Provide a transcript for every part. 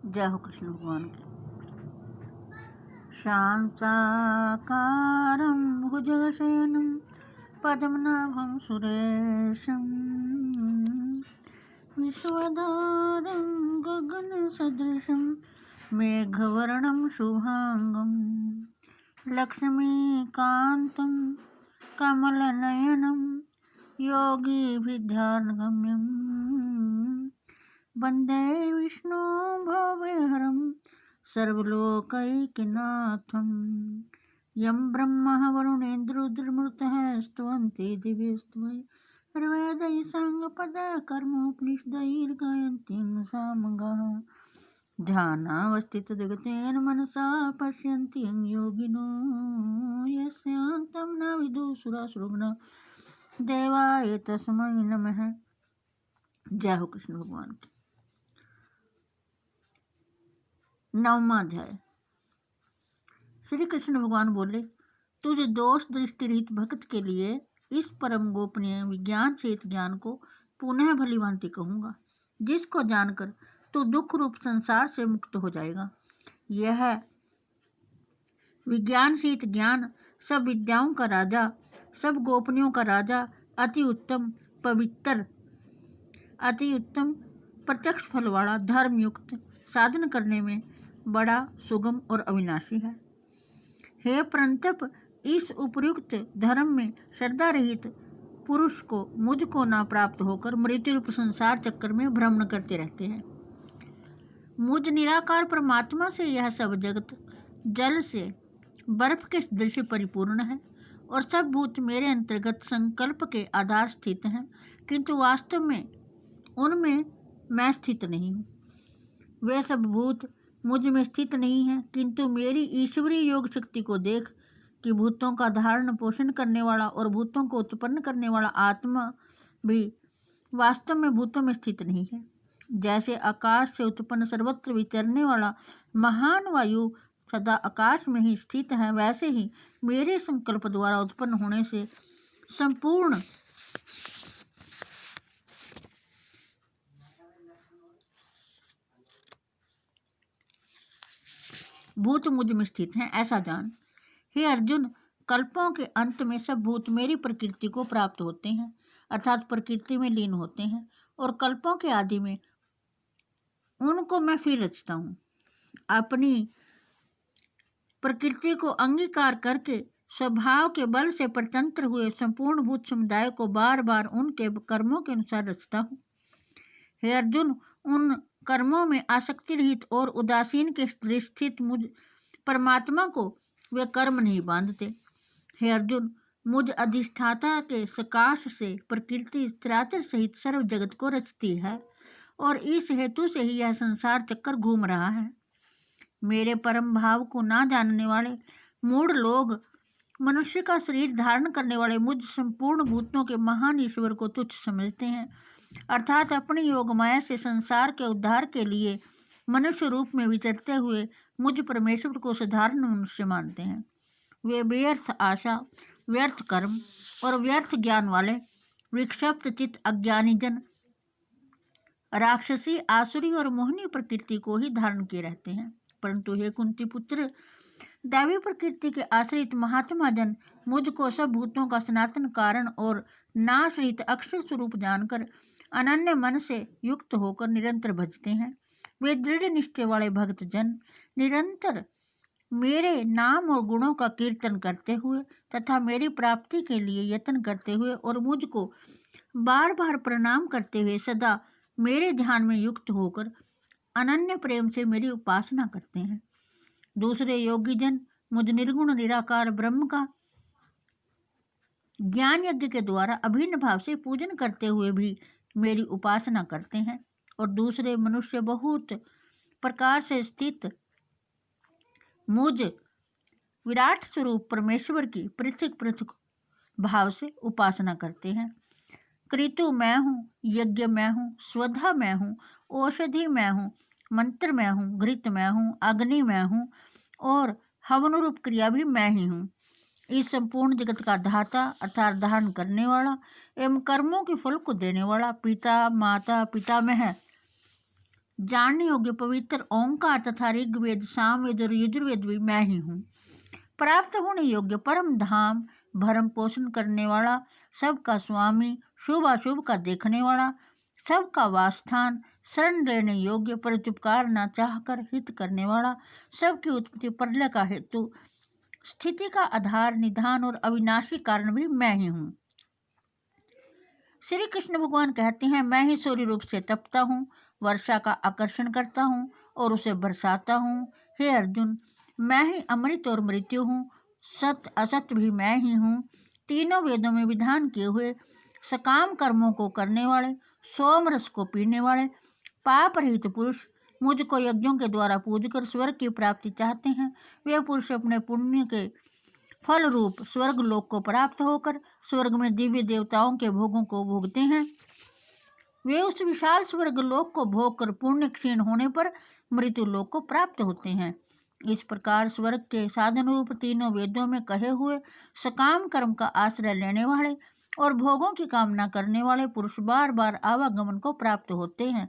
जय हो कृष्ण भगवान की। शांताकारं भुजगशयनं पद्मनाभं सुरेशं विश्वधारं गगनसदृशं मेघवर्णं शुभांगं लक्ष्मीकान्तं कमलनयनं योगिभिर्ध्यानगम्यं वन्दे विष्णु भवभयहरं सर्वलोकैकनाथं यं ब्रह्मा वरुणेन्द्रुर्मरुतः स्तुवन्ति दिव्यस्तुवै सर्वैः साङ्गपदकर्मोपनिषदैर्गायन्तीं सामगाः ध्यानावस्थितजगतेन मनसा पश्यन्ति यं योगिनो यस्यान्तं न विदुषुरासुरगणा देवाय तस्मै नमः। जय हो कृष्ण भगवान की। 9वां अध्याय। श्री कृष्ण भगवान बोले, तुझ दोष दृष्टि रहित भक्त के लिए इस परम गोपनीय विज्ञान सहित ज्ञान को पुनः भली भांति कहूँगा, जिसको जानकर तू दुख रूप संसार से मुक्त हो जाएगा। यह विज्ञान सहित ज्ञान सब विद्याओं का राजा, सब गोपनीयों का राजा, अति उत्तम पवित्र, अति उत्तम प्रत्यक्ष फल वाला, धर्मयुक्त, साधन करने में बड़ा सुगम और अविनाशी है। हे परंतप, इस उपयुक्त धर्म में श्रद्धा रहित पुरुष को मुझको ना प्राप्त होकर मृत्यु रूप संसार चक्कर में भ्रमण करते रहते हैं। मुझ निराकार परमात्मा से यह सब जगत जल से बर्फ के सदृश परिपूर्ण है और सब भूत मेरे अंतर्गत संकल्प के आधार स्थित हैं, किंतु वास्तव में उनमें मैं स्थित नहीं हूँ। वे सब भूत मुझ में स्थित नहीं हैं, किंतु मेरी ईश्वरीय योग शक्ति को देख कि भूतों का धारण पोषण करने वाला और भूतों को उत्पन्न करने वाला आत्मा भी वास्तव में भूतों में स्थित नहीं है। जैसे आकाश से उत्पन्न सर्वत्र विचरने वाला महान वायु सदा आकाश में ही स्थित है, वैसे ही मेरे संकल्प द्वारा उत्पन्न होने से संपूर्ण भूत मुझ में स्थित हैं, ऐसा जान। हे अर्जुन, कल्पों के अंत में सब भूत मेरी प्रकृति को प्राप्त होते हैं, अर्थात प्रकृति में लीन होते हैं, और कल्पों के आदि में उनको मैं फिर रचता हूँ। अपनी प्रकृति को अंगीकार करके स्वभाव के बल से परतंत्र हुए संपूर्ण भूत समुदाय को बार बार उनके कर्मों के अनुसार रचता हूँ। हे अर्जुन, उन कर्मों में आसक्ति रहित और उदासीन के स्थित मुझ परमात्मा को वे कर्म नहीं बांधते। हे अर्जुन, मुझ अधिष्ठाता के सकाश से प्रकृति चराचर सहित सर्व जगत को रचती है और इस हेतु से ही यह संसार चक्कर घूम रहा है। मेरे परम भाव को ना जानने वाले मूढ़ लोग मनुष्य का शरीर धारण करने वाले मुझ संपूर्ण भूतों के महान ईश्वर को तुच्छ समझते हैं, अर्थात अपनी योग माया से संसार के उद्धार के लिए मनुष्य रूप में विचरते हुए मुझ परमेश्वर को साधारण मनुष्य मानते हैं। वे व्यर्थ आशा, व्यर्थ कर्म और व्यर्थ ज्ञान वाले विक्षिप्त चित्त अज्ञानी जन राक्षसी, आसुरी और मोहिनी प्रकृति को ही धारण किए रहते हैं। परंतु हे कुंती पुत्र, दैवी प्रकृति के आश्रित महात्मा जन मुझको सब भूतों का सनातन कारण और नाश रहित अक्षर स्वरूप जानकर अनन्य मन से युक्त होकर निरंतर भजते हैं। वे दृढ़ निश्चय वाले भक्त जन निरंतर मेरे नाम और गुणों का कीर्तन करते हुए तथा मेरी प्राप्ति के लिए यत्न करते हुए और मुझको बार बार प्रणाम करते हुए सदा मेरे ध्यान में युक्त होकर अनन्य प्रेम से मेरी उपासना करते हैं। दूसरे योगी जन मुझ निर्गुण निराकार ब्रह्म का ज्ञान यज्ञ के द्वारा अभिन्न भाव से पूजन करते हुए भी मेरी उपासना करते हैं, और दूसरे मनुष्य बहुत प्रकार से स्थित मुझ विराट स्वरूप परमेश्वर की पृथक पृथक भाव से उपासना करते हैं। कृतु मैं हूँ, यज्ञ मैं हूँ, स्वधा मैं हूँ, औषधि मैं हूँ, मंत्र मैं हूँ, घृत मैं हूँ, अग्नि मैं हूँ और हवन रूप क्रिया भी मैं ही हूँ। इस संपूर्ण जगत का धाता अर्थात धारण करने वाला एवं कर्मों के फल को देने वाला पिता माता पितामह जानने योग्य पवित्र ओंकार तथा ऋग्वेद, सामवेद और यजुर्वेद भी मैं ही हूँ। प्राप्त होने योग्य परम धाम, भरण पोषण करने वाला, सबका स्वामी, शुभ अशुभ का देखने वाला, सबका वासस्थान, शरण लेने योग्य, प्रत्युपकार न चाहकर हित करने वाला, सबकी उत्पत्ति प्रलय का हेतु, स्थिति का आधार, निधान और अविनाशी कारण भी मैं ही हूँ। श्री कृष्ण भगवान कहते हैं, मैं ही सूर्य रूप से तपता हूँ, वर्षा का आकर्षण करता हूँ और उसे बरसाता हूँ। हे अर्जुन, मैं ही अमृत और मृत्यु हूँ, सत्य असत्य भी मैं ही हूँ। तीनों वेदों में विधान किए हुए सकाम कर्मों को करने वाले, सोम रस को पीने वाले, पाप रहित पुरुष, मुझको यज्ञों के द्वारा पूजकर स्वर्ग की प्राप्ति चाहते हैं। वे पुरुष अपने पुण्य के फल रूप स्वर्ग लोक को प्राप्त होकर स्वर्ग में दिव्य देवताओं के भोगों को भोगते हैं। वे उस विशाल स्वर्ग लोक को भोग कर पुण्य क्षीण होने पर मृत्यु लोक को प्राप्त होते हैं। इस प्रकार स्वर्ग के साधन रूप तीनों वेदों में कहे हुए सकाम कर्म का आश्रय लेने वाले और भोगों की कामना करने वाले पुरुष बार बार आवागमन को प्राप्त होते हैं,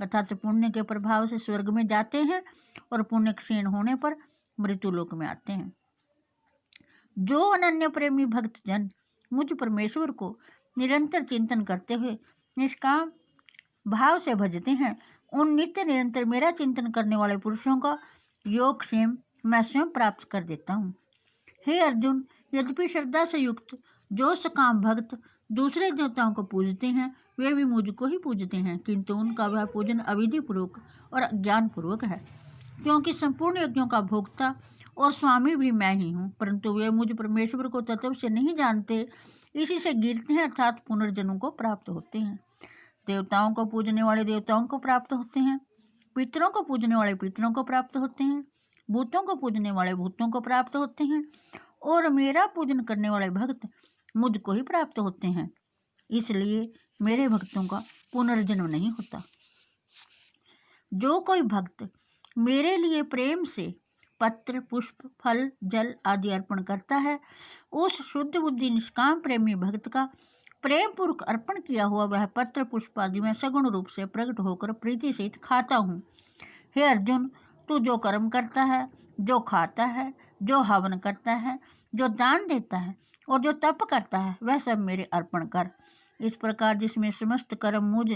अर्थात पुण्य के प्रभाव से स्वर्ग में जाते हैं और पुण्य क्षीण होने पर मृत्यु लोक में आते हैं। जो अनन्य प्रेमी भक्त जन मुझ परमेश्वर को निरंतर चिंतन करते हुए निष्काम भाव से भजते हैं, उन नित्य निरंतर मेरा चिंतन करने वाले पुरुषों का योग क्षेम मैं स्वयं प्राप्त कर देता हूँ। हे अर्जुन, यद्यपि श्रद्धा से युक्त जो सकाम भक्त दूसरे देवताओं को पूजते हैं, वे भी मुझको ही पूजते हैं, किंतु उनका वह पूजन अविधि पूर्वक और अज्ञान पूर्वक है, क्योंकि संपूर्ण यज्ञों का भोक्ता और स्वामी भी मैं ही हूँ। परंतु वे मुझ परमेश्वर को तत्व से नहीं जानते, इसी से गिरते हैं, अर्थात पुनर्जन्म को प्राप्त होते हैं। देवताओं को पूजने वाले देवताओं को प्राप्त होते हैं, पितरों को पूजने वाले पितरों को प्राप्त होते हैं, भूतों को पूजने वाले भूतों को प्राप्त होते हैं, और मेरा पूजन करने वाले भक्त मुझको ही प्राप्त होते हैं। इसलिए मेरे भक्तों का पुनर्जन्म नहीं होता। जो कोई भक्त मेरे लिए प्रेम से पत्र, पुष्प, फल, जल आदि अर्पण करता है, उस शुद्ध बुद्धि निष्काम प्रेमी भक्त का प्रेम पूर्वक अर्पण किया हुआ वह पत्र, पुष्प आदि में सगुण रूप से प्रकट होकर प्रीति सहित खाता हूँ। हे अर्जुन, तू जो कर्म करता है, जो खाता है, जो हवन करता है, जो दान देता है और जो तप करता है, वह सब मेरे अर्पण कर। इस प्रकार जिसमें समस्त कर्म मुझ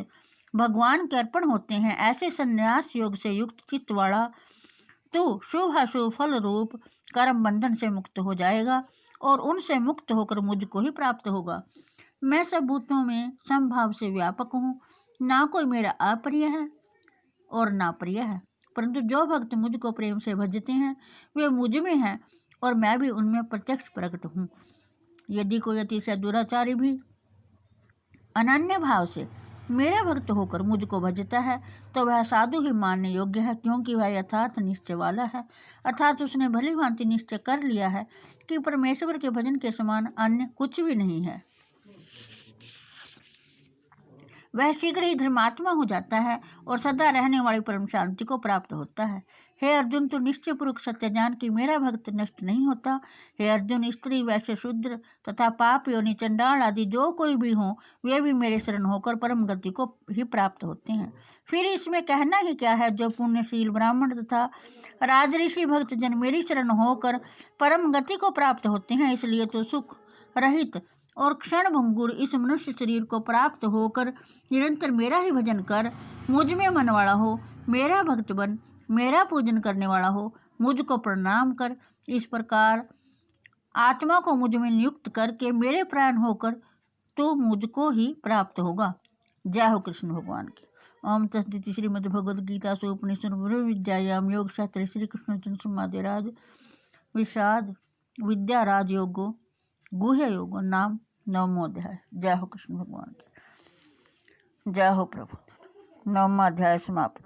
भगवान के अर्पण होते हैं, ऐसे संन्यास योग से युक्त चित्त वाला तू शुभ अशुभ फल रूप कर्म बंधन से मुक्त हो जाएगा और उनसे मुक्त होकर मुझको ही प्राप्त होगा। मैं सब भूतों में समभाव से व्यापक हूँ, ना कोई मेरा अप्रिय है और ना प्रिय है, परंतु जो भक्त मुझको प्रेम से भजते हैं वे मुझ में हैं और मैं भी उनमें प्रत्यक्ष प्रकट हूँ। यदि कोई अतिशय दुराचारी भी अनन्य भाव से मेरा भक्त होकर मुझको भजता है तो वह साधु ही मानने योग्य है, क्योंकि वह यथार्थ निश्चय वाला है, अर्थात उसने भली भांति निश्चय कर लिया है कि परमेश्वर के भजन के समान अन्य कुछ भी नहीं है। वह शीघ्र ही धर्मात्मा हो जाता है और सदा रहने वाली परम शांति को प्राप्त होता है। हे अर्जुन, तू निश्चय पूर्वक सत्य जान कि मेरा भक्त नष्ट नहीं होता। हे अर्जुन, स्त्री, वैश्य, शूद्र तथा पाप योनि, चंडाल आदि जो कोई भी हो, वे भी मेरे शरण होकर परम गति को ही प्राप्त होते हैं। फिर इसमें कहना ही क्या है, जो पुण्यशील ब्राह्मण तथा राजऋषि भक्त जन मेरी शरण होकर परम गति को प्राप्त होते हैं। इसलिए तो सुख रहित और क्षण भंगुर इस मनुष्य शरीर को प्राप्त होकर निरंतर मेरा ही भजन कर, मुझ में मन वाला हो, मेरा भक्त बन, मेरा पूजन करने वाला हो, मुझको प्रणाम कर। इस प्रकार आत्मा को मुझ में नियुक्त करके मेरे प्राण होकर तो मुझको ही प्राप्त होगा। जय हो कृष्ण भगवान की। ओम तत्सदिति। श्रीमद् भगवद गीता उपनिषद विद्यायाम योग शास्त्र श्री कृष्ण संवादराज विषाद विद्या राजयोगो गुह्य योग नाम नवमो अध्याय। जय हो कृष्ण भगवान की। जय हो प्रभु। नवमा अध्याय समाप्त।